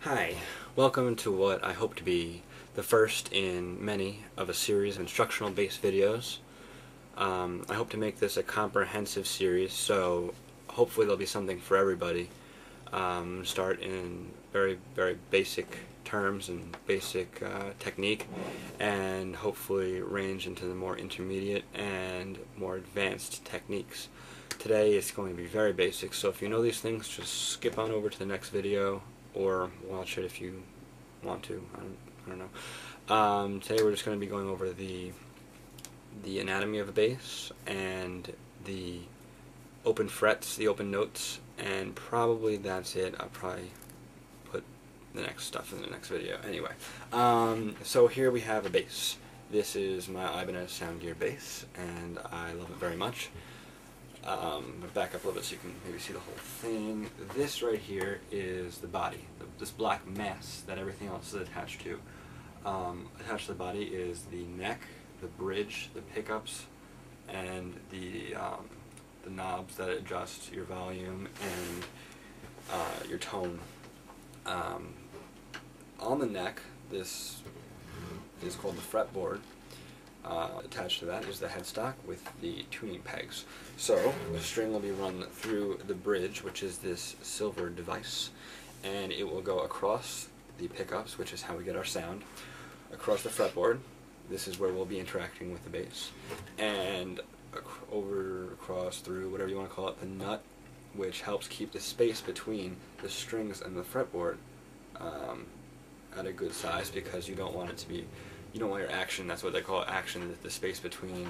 Hi, welcome to what I hope to be the first in many of a series of instructional based videos. I hope to make this a comprehensive series, so hopefully there'll be something for everybody. Start in very basic terms and basic technique, and hopefully range into the more intermediate and more advanced techniques. Today it's going to be very basic, so if you know these things, just skip on over to the next video or watch it if you want to. I don't know. Today we're just going to be going over the anatomy of a bass and the open frets, the open notes, and probably that's it. I'll probably put the next stuff in the next video. Anyway, so here we have a bass. This is my Ibanez Sound Gear bass, and I love it very much. Back up a little bit so you can maybe see the whole thing. This right here is the body, this black mass that everything else is attached to. Attached to the body is the neck, the bridge, the pickups, and the knobs that adjust your volume and your tone. On the neck, this is called the fretboard. Attached to that is the headstock with the tuning pegs. So the string will be run through the bridge, which is this silver device, and it will go across the pickups, which is how we get our sound, across the fretboard. This is where we'll be interacting with the bass, and across through whatever you want to call it, the nut, which helps keep the space between the strings and the fretboard at a good size, because you don't want it to be, you don't want your action, that's what they call action, the space between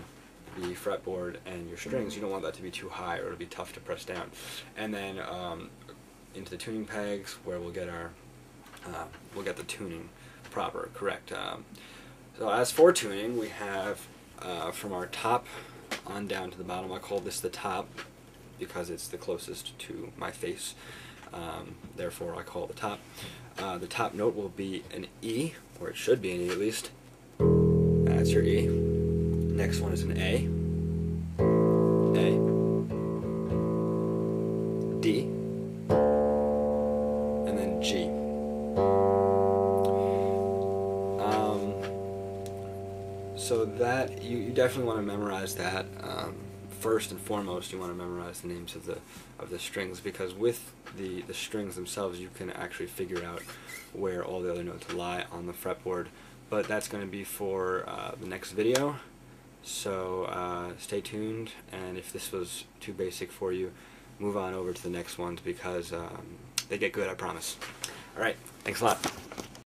the fretboard and your strings, you don't want that to be too high or it'll be tough to press down. And then into the tuning pegs, where we'll get our we'll get the tuning proper, correct. So as for tuning, we have from our top on down to the bottom. I call this the top because it's the closest to my face, therefore I call it the top. The top note will be an E, or it should be an E at least. That's your E. Next one is an A, D, and then G. So that, you definitely want to memorize that. First and foremost, you want to memorize the names of the strings, because with the strings themselves you can actually figure out where all the other notes lie on the fretboard. But that's going to be for the next video, so stay tuned, and if this was too basic for you, move on over to the next ones, because they get good, I promise. Alright, thanks a lot.